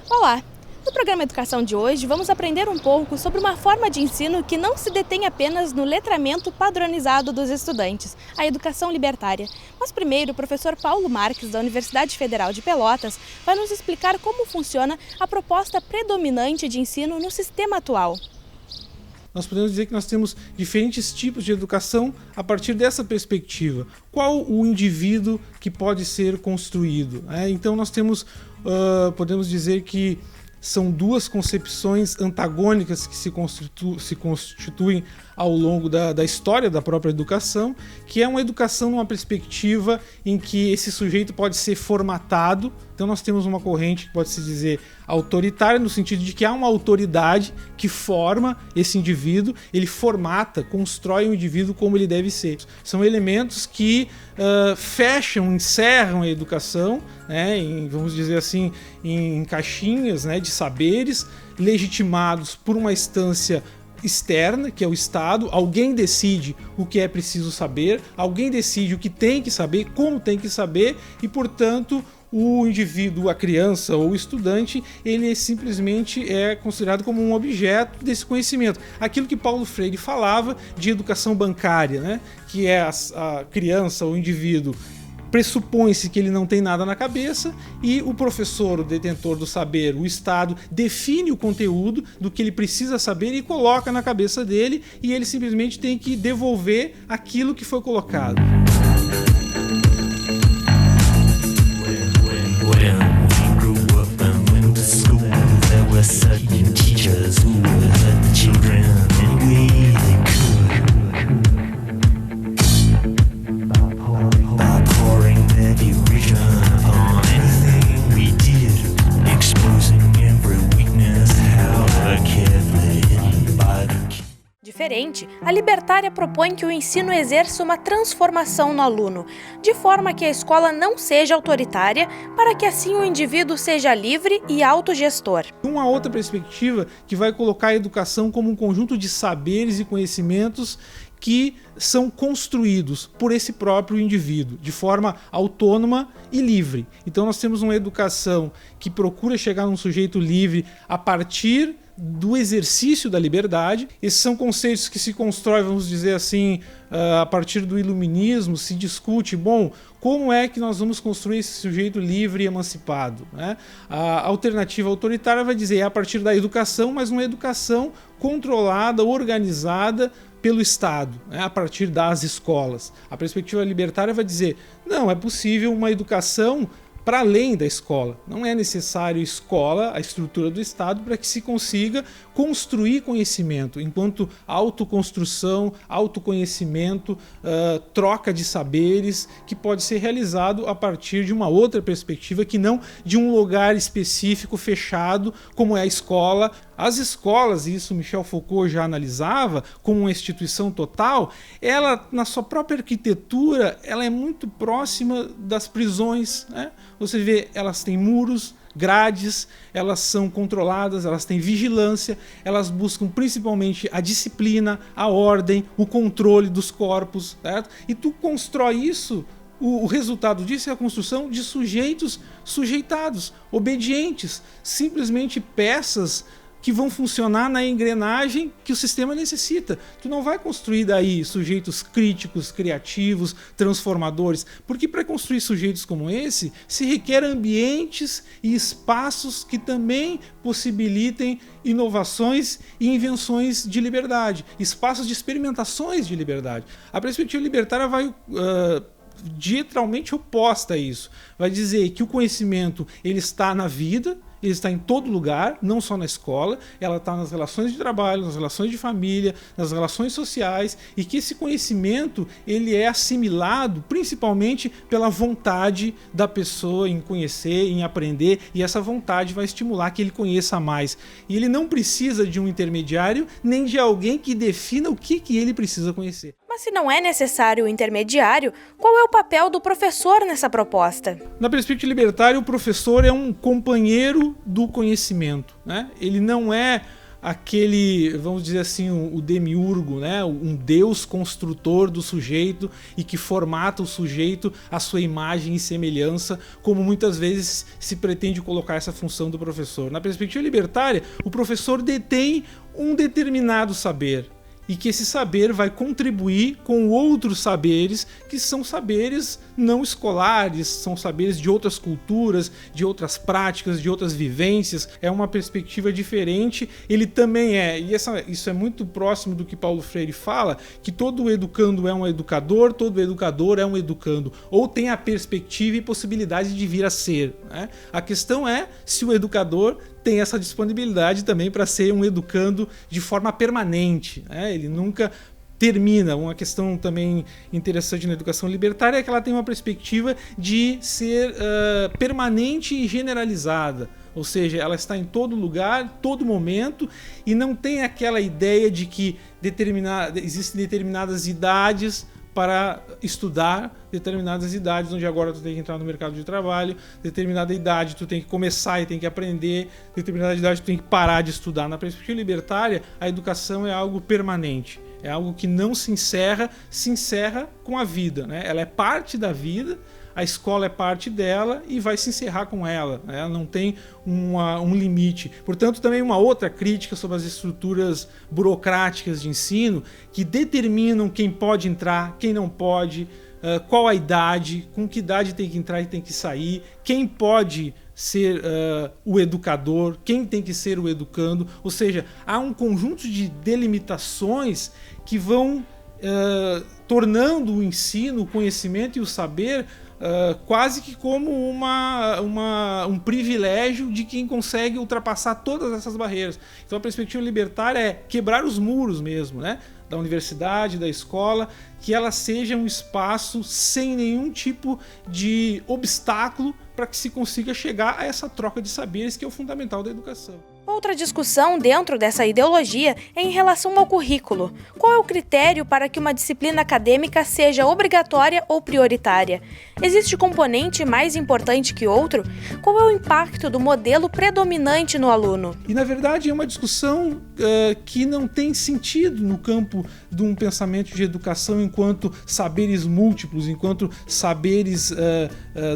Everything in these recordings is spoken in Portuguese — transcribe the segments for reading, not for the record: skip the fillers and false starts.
Olá! No programa Educação de hoje, vamos aprender um pouco sobre uma forma de ensino que não se detém apenas no letramento padronizado dos estudantes, a educação libertária. Mas primeiro, o professor Paulo Marques, da Universidade Federal de Pelotas, vai nos explicar como funciona a proposta predominante de ensino no sistema atual. Nós podemos dizer que nós temos diferentes tipos de educação a partir dessa perspectiva. Qual o indivíduo que pode ser construído? Então nós temos, podemos dizer que são duas concepções antagônicas que se constituem ao longo da história da própria educação, que é uma educação numa perspectiva em que esse sujeito pode ser formatado. Então nós temos uma corrente que pode se dizer autoritária, no sentido de que há uma autoridade que forma esse indivíduo, ele formata, constrói o indivíduo como ele deve ser. São elementos que fecham, encerram a educação, vamos dizer assim, em caixinhas, de saberes legitimados por uma instância externa, que é o Estado. Alguém decide o que é preciso saber, alguém decide o que tem que saber, como tem que saber, e portanto o indivíduo, a criança ou o estudante, ele simplesmente é considerado como um objeto desse conhecimento. Aquilo que Paulo Freire falava de educação bancária, que é a criança ou o indivíduo pressupõe-se que ele não tem nada na cabeça e o professor, o detentor do saber, o Estado, define o conteúdo do que ele precisa saber e coloca na cabeça dele, e ele simplesmente tem que devolver aquilo que foi colocado. Diferente, a libertária propõe que o ensino exerça uma transformação no aluno, de forma que a escola não seja autoritária, para que assim o indivíduo seja livre e autogestor. Uma outra perspectiva que vai colocar a educação como um conjunto de saberes e conhecimentos que são construídos por esse próprio indivíduo, de forma autônoma e livre. Então nós temos uma educação que procura chegar num sujeito livre a partir do exercício da liberdade. Esses são conceitos que se constroem, vamos dizer assim, a partir do iluminismo. Se discute, como é que nós vamos construir esse sujeito livre e emancipado? A alternativa autoritária vai dizer, a partir da educação, mas uma educação controlada, organizada pelo Estado, a partir das escolas. A perspectiva libertária vai dizer, não, é possível uma educação para além da escola. Não é necessário escola, a estrutura do Estado, para que se consiga construir conhecimento, enquanto autoconstrução, autoconhecimento, troca de saberes, que pode ser realizado a partir de uma outra perspectiva, que não de um lugar específico, fechado, como é a escola. As escolas, e isso Michel Foucault já analisava, como uma instituição total, ela, na sua própria arquitetura, ela é muito próxima das prisões. Você vê, elas têm muros, grades, elas são controladas, elas têm vigilância, elas buscam principalmente a disciplina, a ordem, o controle dos corpos, certo? E tu constrói isso, o resultado disso é a construção de sujeitos sujeitados, obedientes, simplesmente peças que vão funcionar na engrenagem que o sistema necessita. Tu não vai construir daí sujeitos críticos, criativos, transformadores, porque para construir sujeitos como esse, se requer ambientes e espaços que também possibilitem inovações e invenções de liberdade, espaços de experimentações de liberdade. A perspectiva libertária vai diametralmente oposta a isso. Vai dizer que o conhecimento ele está na vida, ele está em todo lugar, não só na escola, ela está nas relações de trabalho, nas relações de família, nas relações sociais, e que esse conhecimento ele é assimilado principalmente pela vontade da pessoa em conhecer, em aprender, e essa vontade vai estimular que ele conheça mais. E ele não precisa de um intermediário, nem de alguém que defina o que ele precisa conhecer. Mas se não é necessário o intermediário, qual é o papel do professor nessa proposta? Na perspectiva libertária, o professor é um companheiro do conhecimento, né? Ele não é aquele, vamos dizer assim, o demiurgo, né? Um deus construtor do sujeito e que formata o sujeito à sua imagem e semelhança, como muitas vezes se pretende colocar essa função do professor. Na perspectiva libertária, o professor detém um determinado saber, e que esse saber vai contribuir com outros saberes que são saberes não escolares, são saberes de outras culturas, de outras práticas, de outras vivências. É uma perspectiva diferente. Ele também isso é muito próximo do que Paulo Freire fala, que todo educando é um educador, todo educador é um educando, ou tem a perspectiva e possibilidade de vir a ser, né? A questão é se o educador tem essa disponibilidade também para ser um educando de forma permanente, né? Ele nunca termina. Uma questão também interessante na educação libertária é que ela tem uma perspectiva de ser permanente e generalizada, ou seja, ela está em todo lugar, todo momento, e não tem aquela ideia de que existem determinadas idades para estudar, determinadas idades onde agora tu tem que entrar no mercado de trabalho, determinada idade tu tem que começar e tem que aprender, determinada idade tu tem que parar de estudar. Na perspectiva libertária, a educação é algo permanente, é algo que não se encerra com a vida, né? Ela é parte da vida, a escola é parte dela e vai se encerrar com ela, né? Ela não tem um limite. Portanto, também uma outra crítica sobre as estruturas burocráticas de ensino que determinam quem pode entrar, quem não pode, qual a idade, com que idade tem que entrar e tem que sair, quem pode ser o educador, quem tem que ser o educando. Ou seja, há um conjunto de delimitações que vão tornando o ensino, o conhecimento e o saber quase que como um privilégio de quem consegue ultrapassar todas essas barreiras. Então a perspectiva libertária é quebrar os muros mesmo, né? Da universidade, da escola, que ela seja um espaço sem nenhum tipo de obstáculo para que se consiga chegar a essa troca de saberes que é o fundamental da educação. Outra discussão dentro dessa ideologia é em relação ao currículo. Qual é o critério para que uma disciplina acadêmica seja obrigatória ou prioritária? Existe componente mais importante que outro? Qual é o impacto do modelo predominante no aluno? E, na verdade, é uma discussão que não tem sentido no campo de um pensamento de educação enquanto saberes múltiplos, enquanto saberes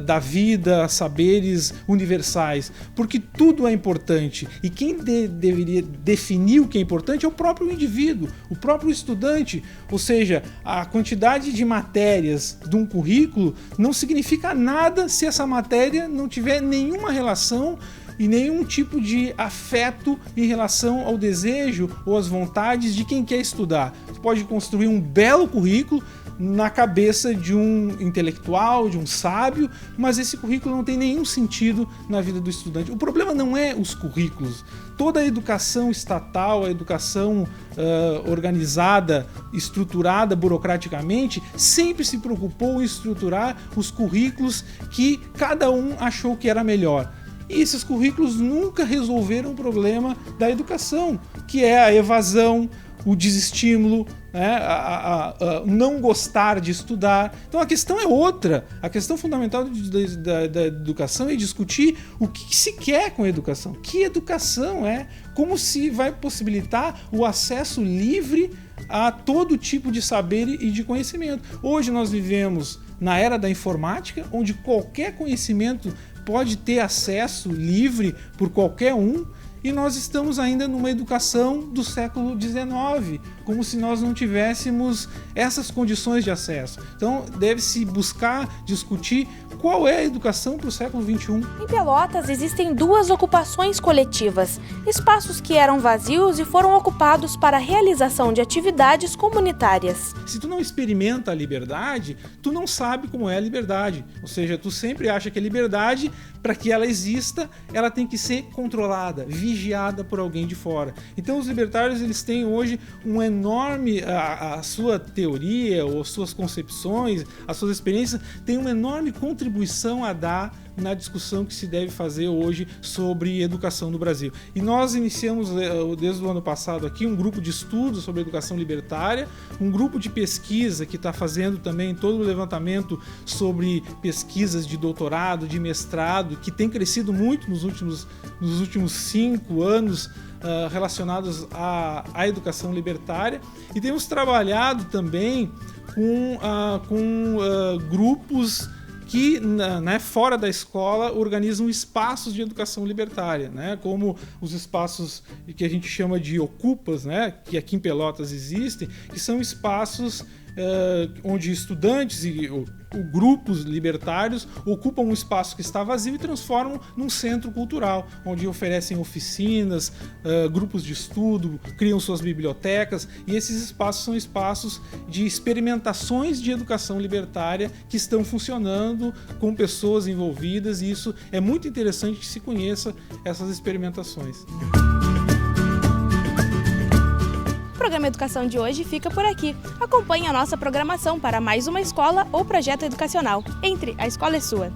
da vida, saberes universais, porque tudo é importante. E quem deveria definir o que é importante é o próprio indivíduo, o próprio estudante. Ou seja, a quantidade de matérias de um currículo não significa nada se essa matéria não tiver nenhuma relação e nenhum tipo de afeto em relação ao desejo ou às vontades de quem quer estudar. Você pode construir um belo currículo na cabeça de um intelectual, de um sábio, mas esse currículo não tem nenhum sentido na vida do estudante. O problema não é os currículos. Toda a educação estatal, a educação organizada, estruturada burocraticamente, sempre se preocupou em estruturar os currículos que cada um achou que era melhor. E esses currículos nunca resolveram o problema da educação, que é a evasão, o desestímulo, né? O não gostar de estudar. Então a questão é outra. A questão fundamental da educação é discutir o que se quer com a educação. Que educação é? Como se vai possibilitar o acesso livre a todo tipo de saber e de conhecimento. Hoje nós vivemos na era da informática, onde qualquer conhecimento pode ter acesso livre por qualquer um. e nós estamos ainda numa educação do século XIX, como se nós não tivéssemos essas condições de acesso. Então deve-se buscar discutir qual é a educação para o século XXI. Em Pelotas existem 2 ocupações coletivas, espaços que eram vazios e foram ocupados para a realização de atividades comunitárias. Se tu não experimenta a liberdade, tu não sabe como é a liberdade. Ou seja, tu sempre acha que a liberdade, para que ela exista, ela tem que ser controlada, vigiada por alguém de fora. Então os libertários, eles têm hoje um enorme, a sua teoria ou suas concepções, as suas experiências, têm uma enorme contribuição a dar na discussão que se deve fazer hoje sobre educação no Brasil. E nós iniciamos desde o ano passado aqui um grupo de estudos sobre educação libertária, um grupo de pesquisa que está fazendo também todo o levantamento sobre pesquisas de doutorado, de mestrado, que tem crescido muito nos últimos 5 anos, relacionados à educação libertária, e temos trabalhado também com grupos que, fora da escola, organizam espaços de educação libertária, como os espaços que a gente chama de ocupas, que aqui em Pelotas existem, que são espaços onde estudantes e grupos libertários ocupam um espaço que está vazio e transformam num centro cultural, onde oferecem oficinas, grupos de estudo, criam suas bibliotecas, e esses espaços são espaços de experimentações de educação libertária que estão funcionando com pessoas envolvidas, e isso é muito interessante que se conheça essas experimentações. O programa Educação de hoje fica por aqui. Acompanhe a nossa programação para mais uma escola ou projeto educacional. Entre, a escola é sua.